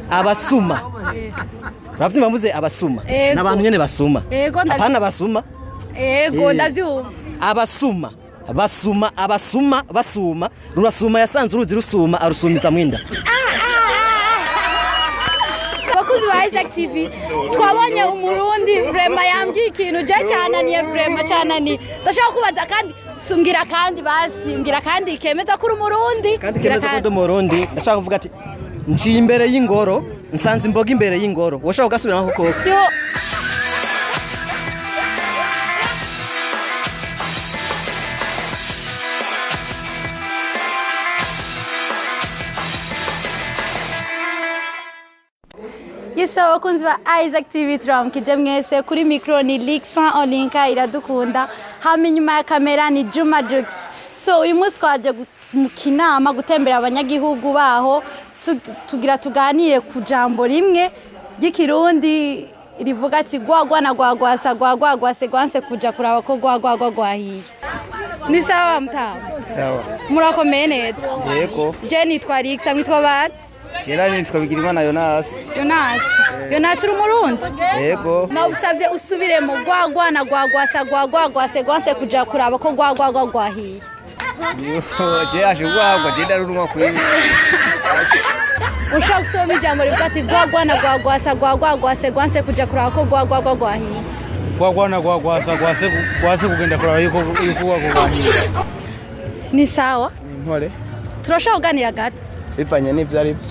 abasuma uravyumva mvuze abasuma n'abantu nyene basuma apana basuma ego ndavyumva abasuma basuma rurasuma yasanze uruzi rusuma arusumiza mwinda bakuzi ba Isaac TV twabonye umurundi vraiment yambwiye ikintu je cyananiye vraiment cyananiye ndashaka kubaza kandi sumbwira kandi basimbwira kandi kemeza kuri umurundi kandi kemeza kuri umurundi ndashaka kuvuga ati nci imbere y'ingoro nsanze imboga imbere y'ingoro woshaka ugasubira nko koko Yeso bakunzi ba Isaac TV turamukije mwese kuri micro ni Lixan Olinka iradukunda hama inyuma ya kamera ni Juma Jux. So uyu munsi twaje mu kinama gutembera abanyagihugu baho tugira tuganire ku jambo rimwe ry'ikirundi rivuga ati gwagwana gwagwasa gwagwagwase gwanse kuja kuraba ko gwagwagwa gwahiye. Ni sawa mtamu? Sawa. Murakomeye neza? Yego. Je nitwa Lixan mitwa bari? Jera nitwa Bigirimana Yonas. Yonas uri umurundi? Yego. Na usavye usubire mu gwagwana gwagwasa gwagwagwase gwanse kuja kuraba ko gwagwagwa gwahiye. Je aje gwagwa jenda runwa kwi. Ushaka gusoma ijambo rivuga ati gwagwana gwagwasa gwagwagwase gwanse kuja kuraba ko gwagwagwa gwahiye. Gwagwana gwagwasa gwase kugenda kuraba yuko gwahiye. Ni sawa? Ntore. Turashaka kuganira gato. Bipanye n'ivyo ari byo.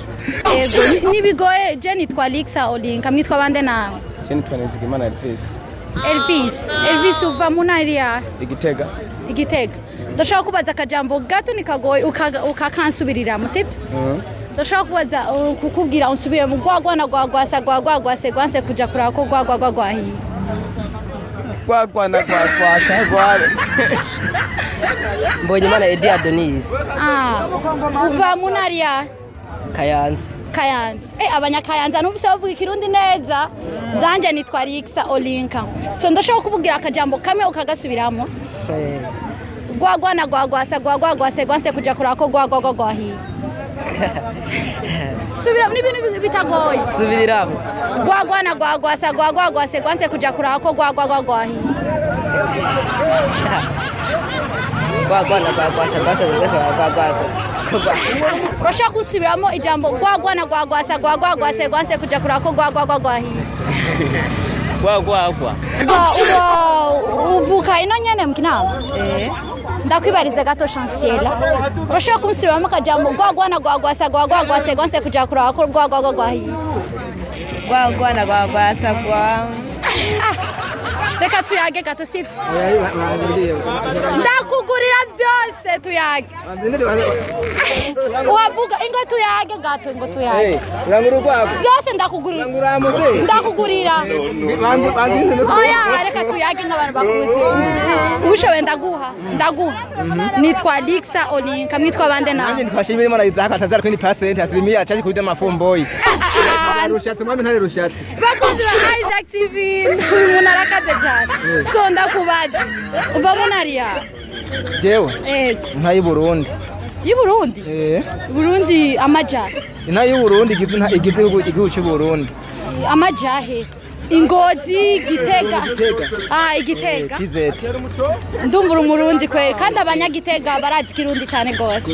Ego nibigoye je nitwa Lixa Olinka mwitwa bande nawe? Je nitwa Nizigimana Elvis. Elvis uva mu ntara ya Igitega. Ndashaka kubaza akajambo gato nikagoye ukakansubirira musibyo? Ndashaka kubaza kukubwira unsubire mu gwagwana gwagwasa gwagwagwase gwanse kuja kuraba ko gwagwagwa gwahiye. Gwagwana gwagwasa gware. Mbonye mana Edi Adonis. Uva mu ntara ya Kayanza. Abanyakayanza numvise bavuga ikirundi neza. Danje nitwa Lixa Olinka. So ndashaka kububwira akajambo kamwe ukagasubiramo. Gwagwana gwagwasa gwagwagwase gwanse kuja kuraba ko gwagwagwa gwahiye. Subira n'ibintu bitagoye. Subiriramo. Gwagwana gwagwasa gwagwagwase gwanse kuja kuraba ko gwagwagwa gwahiye. Gwagwana gwagwasa gwagwasa. Urashaka kusubiramo ijambo gwagwana gwagwasa gwagwagwase gwanse kuja kuraba ko gwagwagwa gwahiye. Gwagwagwa. Uvuka ino nyene mkinama? Ndakwibariza gato chanciela. Urashaka kumusubiramo akajambo gwagwana gwagwasa gwagwagwase gwanse kuja kuraba ko gwagwagwa gwahiye. Gwagwana gwagwasa gwa. Reka tuyage gato sibyo? Ndakugurira byose tuyage. Uwavuga ingo tuyage gato ingo tuyage. Urangura urwagwa. Byose ndakugurira. Ndakugurira. Oya reka tuyage nk'abantu bakuzi. Ubushobe ndaguha. Nitwa Lixa Olinka mwitwa bande nawe? Nanjye twashimira Imana izaka atazara kuri percent asimiye acaje kuri mafomboyi. Rushatse mwami ntare rushatse. Bakunzi ba Isaac TV umuntu arakaze cyane. So ndakubaza. Uva mu ntara ya? Jewe. Nka y'Uburundi. Y'Uburundi? Burundi amajara. Nka y'Uburundi igize igihugu cy'u Burundi. Amajahe. Ingozi Gitega. Igitega. Tizeti. Ndumvura umurundi kweri kandi abanyagitega barazi kirundi cyane gose.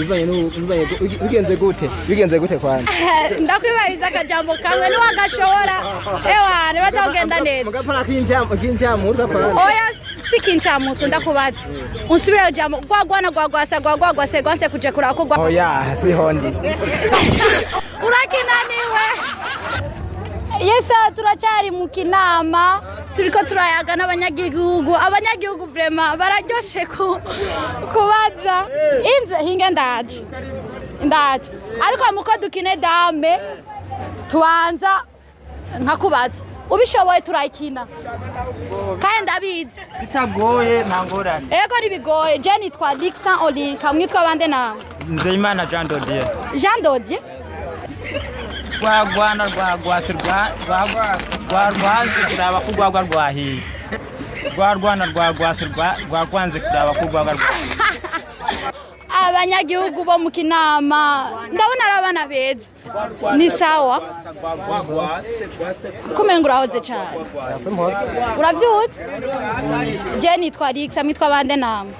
Bigenze gute kwanza? Ndakwibariza akajambo kamwe niwagashora. Ewane batagenda neza. Mugapana kinjamutwe gapana. Oya sikincamutwe ndakubaza. Unsubira jambo gwagwana gwagwasa gwagwagwase gwanse kuje kuraba ko gwa. Oya si hondi. Urakinaniwe. Yesa turacari mu kinama turiko turayaga n'abanyagihugu vraiment bararyoshe kubaza inze hinge ndaje ariko muko dukine dame tuanza nkakubaza ubishoboye turayikina kandi ndabizi bitagoye ntangorane ego nibigoye je nitwa Lixa Olinka mwitwa bande nawe? Nzeyimana Jean Dodier gwagwana gwagwase gwagwanze kuraba ko gwagwa rwahiye. Gwagwana gwagwase gwagwanze kuraba ko gwagwa rwahiye. Abanyagihugu bo mu kinama ndabona ari abana beza Ni sawa kumenga urahoze cyane uravyutse je nitwa Rixa mitwa bande namwe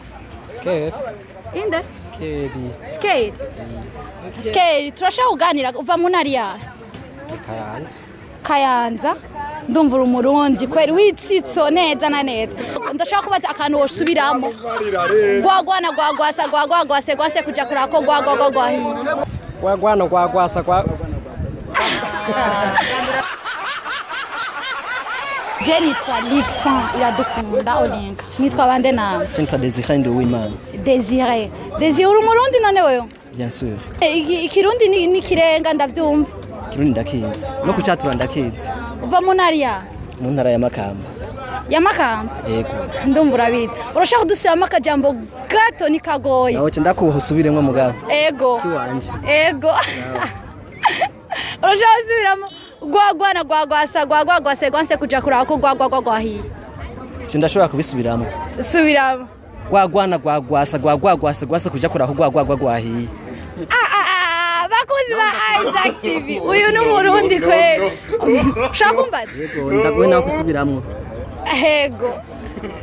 Scared. inde Scared. Scary turashaka kuganira uva mu ntari ya Kayanza ndumva umurundi kweri witsitso neza na neza ndashaka kubaza akantu wosubiramo gwagwana gwagwasa gwagwagwase gwase kuja kurako gwagwagwahiye Gwagwana gwagwasa gwa je nitwa Rixa iradukunda olinka nitwa bande namwe nitwa Desire ndi w'Imana. Desire uri umurundi none wewe Bien sûr. Ikirundi ni kirenga ndavyumva Kirundi ndakizi. No kucatura ndakizi. uva mu ntari ya Mu ntara ya Makamba. ya Makamba Yego. ndumva urabizi urashaka kudusubiramo akajambo gato ni kagoye Nawe ndakuha usubiremwe mugabo. ego Kiwanje. ego urashaka gusubiramo gwagwana gwagwasa gwagwagwase gwanse kuja kurako gwagwagwahiye Ndashobora kubisubiramo. subiramo Gwagwana gwagwasa gwagwagwase gwase kuja kurako gwagwagwahiye. bakozi ba Isaac TV uyu ni umurundi kweli ushaka kumbaza Yego ndagoye nawe kusubiramwo. ego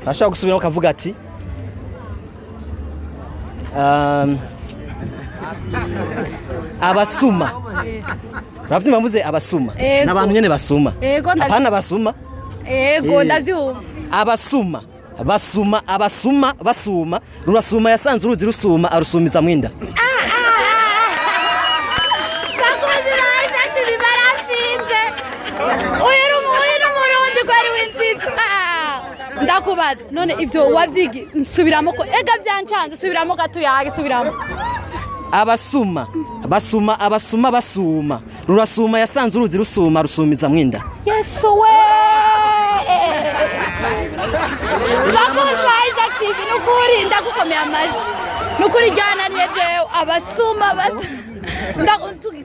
Ashaka gusubiramo kavuga ati abasuma. Uravyima mvuze abasuma. Ego. N'abantu nyene basuma. Ego Apana basuma. ego ndavyumva Abasuma. Basuma. Rurasuma yasanze uruzi rusuma arusumiza mwinda. bakozi ba Isaac TV baratsinze uyu ni umurundi kweli w'intsinzi ndakubaza none ivyo wavyigi nsubiramo ko ega vyancanze subiramo gatuyage subiramo Abasuma. Basuma. Rurasuma yasanze uruzi rusuma rusumiza mwinda. Yesu we bakozi ba Isaac TV nukuri ndagukomeye amaji nukuri ryananiye jewe abasuma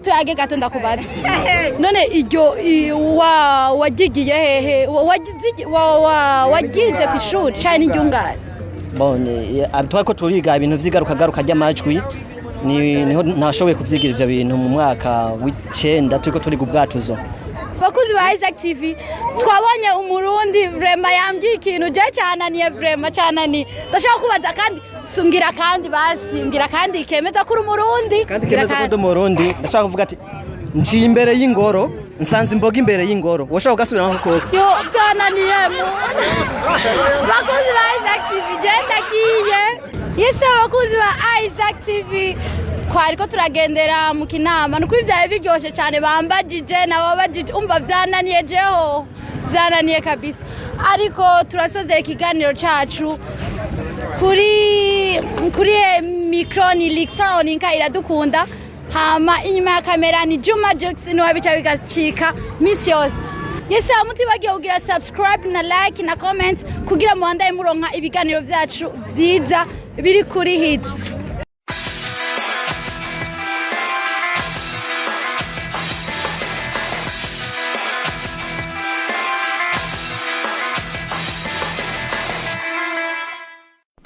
tuyage gato ndakubaza none iryo wagigiye hehe wagize ku ishuri cyane iryungare Bone twako turiga ibintu vy'igaruka ry'amajwi niho ntashoboye kuvyigira ivyo bintu mu mwaka w'9 turiko turiga ubwatuzo. bakuzi ba Isaac TV twabonye umurundi vraiment yambye ikintu je cyananiye vraiment cyananiye ndashaka kubaza kandi sumbwira kandi basimbwira kandi kemeza kuri umurundi Kandi kemeza kuri umurundi ndashaka kuvuga ati nci imbere y'ingoro nsanze imboga imbere y'ingoro woshaka ugasubiramo koko yo cyananiye mu bakuzi ba Isaac TV je ndagiye yese bakuzi ba Isaac TV twariko turagendera mu kinama nuko ivyari biryoshe cyane bambajije nabo bajije umva vyananiye jeho vyananiye kabisa ariko turasozera ikiganiro cacu kuri micro ni Rixa oninka iradukunda hama inyuma ya kamera ni Juma Jux niwe bica bigacika misi yose yese mutibagiye kugira subscribe na like na comment kugira mubandaye muronka ibiganiro vyacu vyiza biri kuri hits